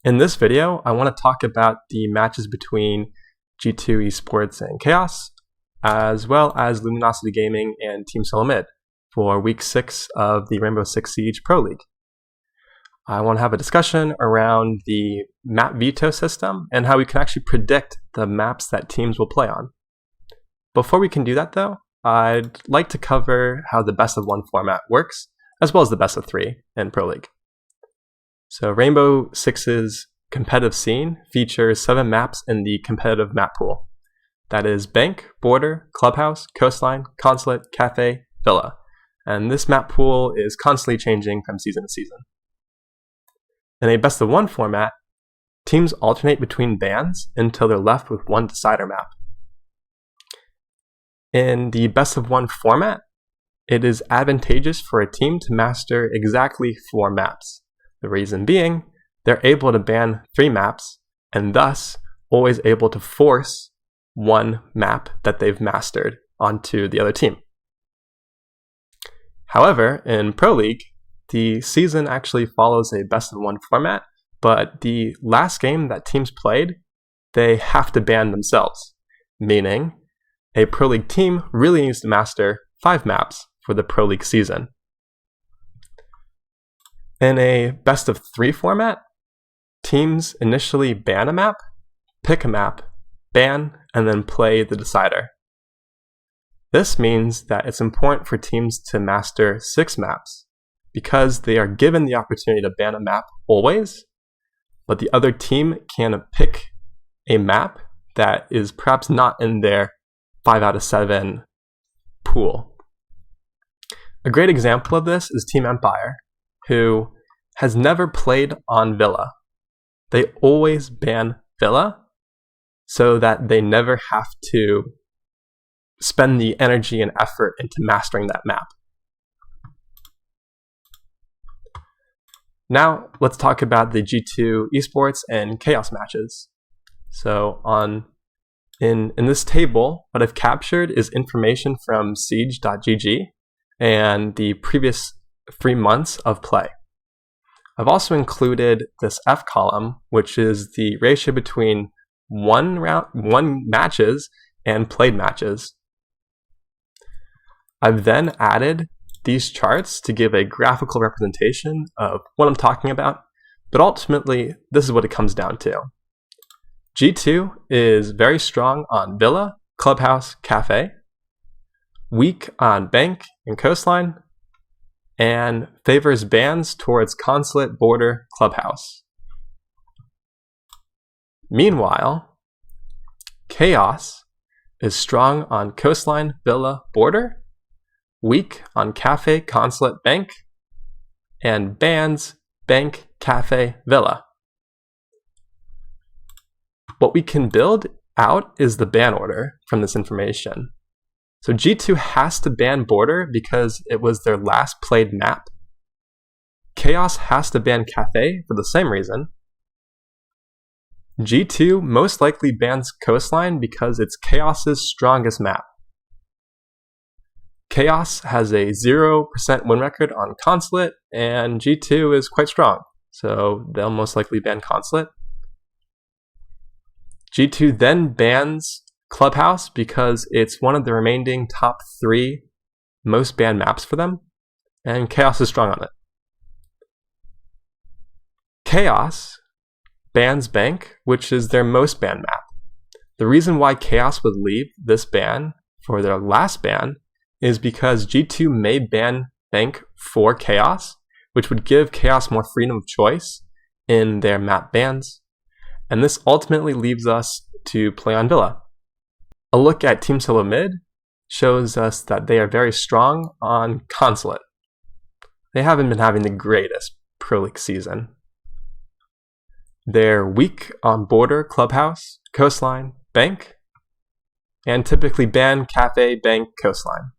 In this video, I want to talk about the matches between G2 Esports and Chaos, as well as Luminosity Gaming and Team Solo Mid for Week 6 of the Rainbow Six Siege Pro League. I want to have a discussion around the map veto system and how we can actually predict the maps that teams will play on. Before we can do that though, I'd like to cover how the best of one format works, as well as the best of three in Pro League. So Rainbow Six's competitive scene features 7 maps in the competitive map pool. That is Bank, Border, Clubhouse, Coastline, Consulate, Cafe, Villa. And this map pool is constantly changing from season to season. In a best of one format, teams alternate between bans until they're left with one decider map. In the best of one format, it is advantageous for a team to master exactly 4 maps. The reason being, they're able to ban 3 maps and thus always able to force one map that they've mastered onto the other team. However, in Pro League, the season actually follows a best of one format, but the last game that teams played, they have to ban themselves, meaning a Pro League team really needs to master 5 maps for the Pro League season. In a best of 3 format, teams initially ban a map, pick a map, ban, and then play the decider. This means that it's important for teams to master 6 maps because they are given the opportunity to ban a map always, but the other team can pick a map that is perhaps not in their 5 out of 7 pool. A great example of this is Team Empire, who has never played on Villa. They always ban Villa so that they never have to spend the energy and effort into mastering that map. Now let's talk about the G2 Esports and Chaos matches. So in this table, what I've captured is information from siege.gg and the previous 3 months of play. I've also included this F column, which is the ratio between won matches and played matches. I've then added these charts to give a graphical representation of what I'm talking about, but ultimately, this is what it comes down to. G2 is very strong on Villa, Clubhouse, Cafe, weak on Bank and Coastline, and favors bans towards Consulate, Border, Clubhouse. Meanwhile, Chaos is strong on Coastline, Villa, Border, weak on Cafe, Consulate, Bank, and bans Bank, Cafe, Villa. What we can build out is the ban order from this information. So G2 has to ban Border because it was their last played map. Chaos has to ban Cafe for the same reason. G2 most likely bans Coastline because it's Chaos's strongest map. Chaos has a 0% win record on Consulate, and G2 is quite strong, so they'll most likely ban Consulate. G2 then bans Clubhouse because it's one of the remaining top 3 most banned maps for them, and Chaos is strong on it. Chaos bans Bank, which is their most banned map. The reason why Chaos would leave this ban for their last ban is because G2 may ban Bank for Chaos, which would give Chaos more freedom of choice in their map bans, and this ultimately leaves us to play on Villa. A look at Team Solo Mid shows us that they are very strong on Consulate. They haven't been having the greatest Pro League season. They're weak on Border, Clubhouse, Coastline, Bank, and typically ban Cafe, Bank, Coastline.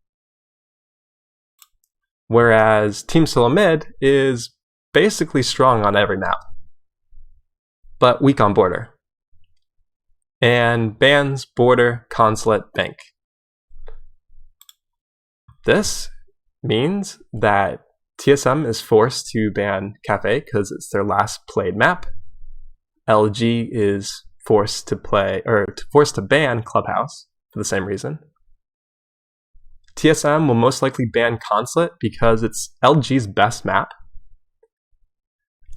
Whereas Team Solo Mid is basically strong on every map, but weak on Border, and bans Border, Consulate, Bank. This means that TSM is forced to ban Cafe because it's their last played map, LG is forced to ban Clubhouse for the same reason. TSM will most likely ban Consulate because it's LG's best map.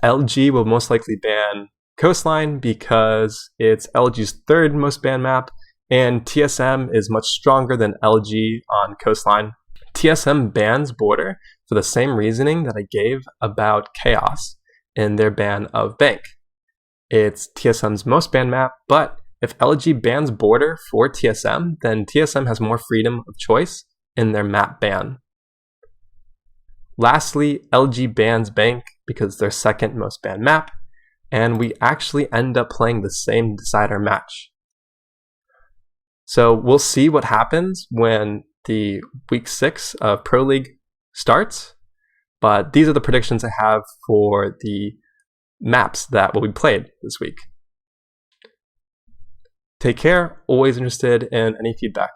LG will most likely ban Coastline because it's LG's third most banned map, and TSM is much stronger than LG on Coastline. TSM bans Border for the same reasoning that I gave about Chaos in their ban of Bank. It's TSM's most banned map, but if LG bans Border for TSM, then TSM has more freedom of choice in their map ban. Lastly, LG bans Bank because their second most banned map, and we actually end up playing the same decider match. So we'll see what happens when the week 6 of Pro League starts, but these are the predictions I have for the maps that will be played this week. Take care, always interested in any feedback.